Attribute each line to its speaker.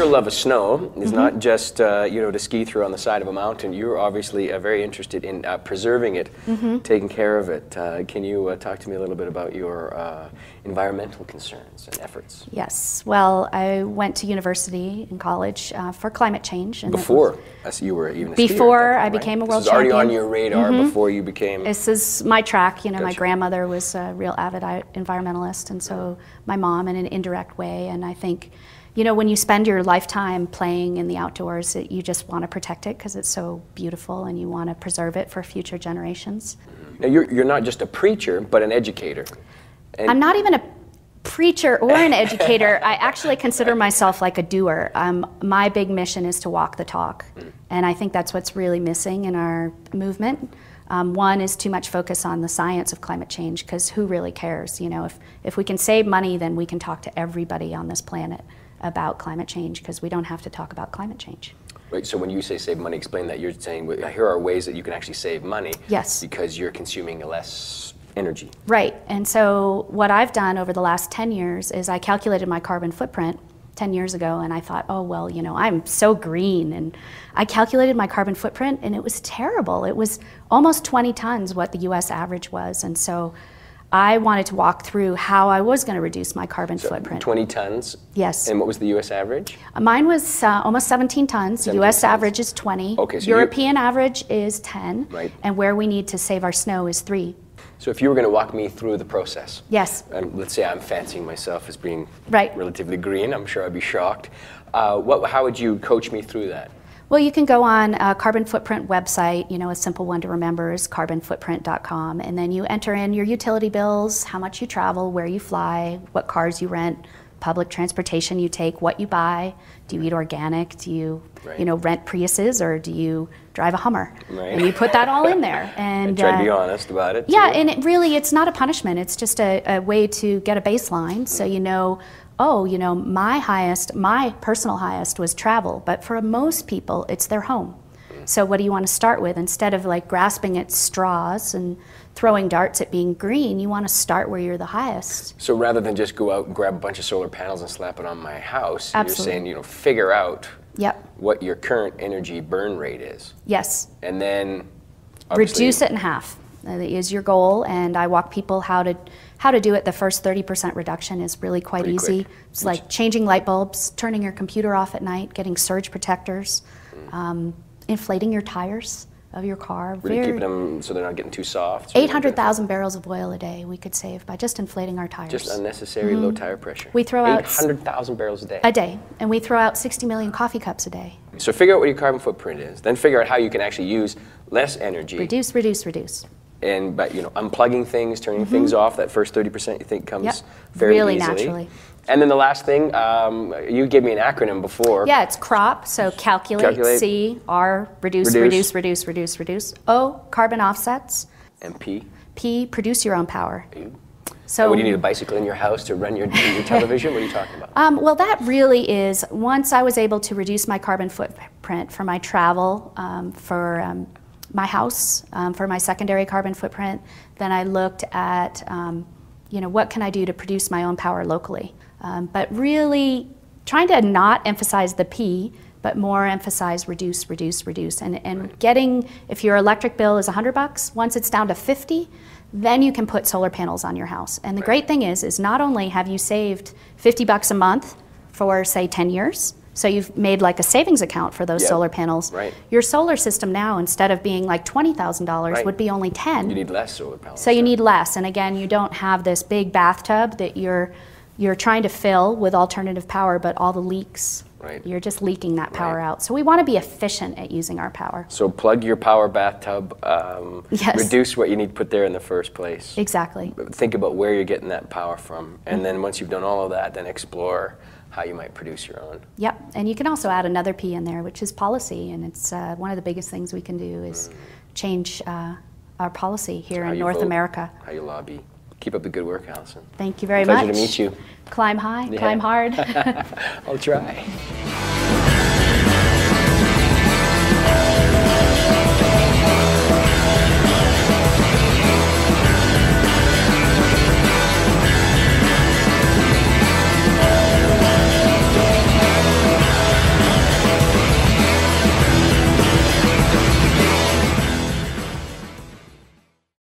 Speaker 1: love of snow is not just you know, to ski through on the side of a mountain. You're obviously very interested in preserving it, taking care of it. Can you talk to me a little bit about your environmental concerns and efforts?
Speaker 2: Yes. Well, I went to university in college for climate change. And
Speaker 1: before you were even a skier,
Speaker 2: before
Speaker 1: time,
Speaker 2: I became a
Speaker 1: right?
Speaker 2: world
Speaker 1: This was already
Speaker 2: champion.
Speaker 1: on your radar before you became.
Speaker 2: This is my track. You know, my
Speaker 1: Gotcha.
Speaker 2: grandmother was a real avid environmentalist, and so my mom in an indirect way. And I think, you know, when you spend your lifetime playing in the outdoors, you just want to protect it because it's so beautiful, and you want to preserve it for future generations.
Speaker 1: Now, you're not just a preacher, but an educator. And
Speaker 2: I'm not even a preacher or an educator. I actually consider myself like a doer. My big mission is to walk the talk, and I think that's what's really missing in our movement. One is too much focus on the science of climate change, because who really cares? You know, if we can save money, then we can talk to everybody on this planet about climate change, because we don't have to talk about climate change.
Speaker 1: Right, so when you say save money, explain that. You're saying here are ways that you can actually save money.
Speaker 2: Yes.
Speaker 1: Because you're consuming less energy.
Speaker 2: Right, and so what I've done over the last 10 years is I calculated my carbon footprint 10 years ago, and I thought, oh, well, you know, I'm so green, and I calculated my carbon footprint, and it was terrible. It was almost 20 tons what the US average was, and so I wanted to walk through how I was going to reduce my carbon footprint. 20
Speaker 1: tons?
Speaker 2: Yes.
Speaker 1: And what was the US average?
Speaker 2: Mine was almost 17 tons.
Speaker 1: 17
Speaker 2: US
Speaker 1: tons.
Speaker 2: average is 20.
Speaker 1: Okay, so
Speaker 2: European average is 10.
Speaker 1: Right.
Speaker 2: And where we need to save our snow is 3.
Speaker 1: So if you were going to walk me through the process.
Speaker 2: Yes.
Speaker 1: And let's say I'm fancying myself as being
Speaker 2: right.
Speaker 1: relatively green. I'm sure I'd be shocked. How would you coach me through that?
Speaker 2: Well, you can go on a carbon footprint website. You know, a simple one to remember is carbonfootprint.com, and then you enter in your utility bills, how much you travel, where you fly, what cars you rent, public transportation you take, what you buy. Do you eat organic? Do you, you know, rent Priuses, or do you drive a Hummer?
Speaker 1: Right.
Speaker 2: And you put that all in there. And
Speaker 1: try to be honest about it.
Speaker 2: Yeah,
Speaker 1: too.
Speaker 2: and it's not a punishment. It's just a way to get a baseline, so you know, oh, you know, my personal highest was travel, but for most people, it's their home. So what do you want to start with? Instead of like grasping at straws and throwing darts at being green, you want to start where you're the highest.
Speaker 1: So rather than just go out and grab a bunch of solar panels and slap it on my house,
Speaker 2: Absolutely.
Speaker 1: You're saying, you know, figure out
Speaker 2: Yep.
Speaker 1: what your current energy burn rate is.
Speaker 2: Yes.
Speaker 1: And then
Speaker 2: reduce it in half is your goal, and I walk people how to do it. The first 30% reduction is really quite
Speaker 1: Pretty
Speaker 2: easy.
Speaker 1: quick.
Speaker 2: It's like changing light bulbs, turning your computer off at night, getting surge protectors, inflating your tires of your car.
Speaker 1: Really keeping them so they're not getting too soft.
Speaker 2: 800,000 barrels of oil a day we could save by just inflating our tires.
Speaker 1: Just unnecessary low tire pressure.
Speaker 2: We throw out
Speaker 1: 800,000 barrels a day.
Speaker 2: A day, and we throw out 60 million coffee cups a day.
Speaker 1: So figure out what your carbon footprint is. Then figure out how you can actually use less energy.
Speaker 2: Reduce, reduce, reduce.
Speaker 1: And by, you know, unplugging things, turning things off, that first 30% you think comes very
Speaker 2: really
Speaker 1: easily.
Speaker 2: Naturally.
Speaker 1: And then the last thing, you gave me an acronym before.
Speaker 2: Yeah, it's CROP, so calculate. C, R, reduce, reduce. O, carbon offsets.
Speaker 1: And P?
Speaker 2: P, produce your own power.
Speaker 1: So what, do you need a bicycle in your house to run your television? What are you talking about?
Speaker 2: Well, that really is, once I was able to reduce my carbon footprint for my travel, for my house, for my secondary carbon footprint, then I looked at, you know, what can I do to produce my own power locally? But really trying to not emphasize the P, but more emphasize reduce, reduce, reduce. And getting, if your electric bill is $100, once it's down to 50, then you can put solar panels on your house. And the great thing is not only have you saved $50 a month for, say, 10 years, so you've made like a savings account for those solar panels. Your solar system now, instead of being like $20,000, would be only 10.
Speaker 1: You need less solar panels.
Speaker 2: So you need less. And again, you don't have this big bathtub that you're trying to fill with alternative power, but all the leaks, you're just leaking that power out. So we want to be efficient at using our power.
Speaker 1: So plug your power bathtub, reduce what you need to put there in the first place.
Speaker 2: Exactly.
Speaker 1: Think about where you're getting that power from. And then once you've done all of that, then explore how you might produce your own.
Speaker 2: Yep, and you can also add another P in there, which is policy, and it's one of the biggest things we can do is change our policy here in North America.
Speaker 1: How you lobby. Keep up the good work, Alison.
Speaker 2: Thank you very much.
Speaker 1: Pleasure to meet you.
Speaker 2: Climb high, climb hard.
Speaker 1: I'll try.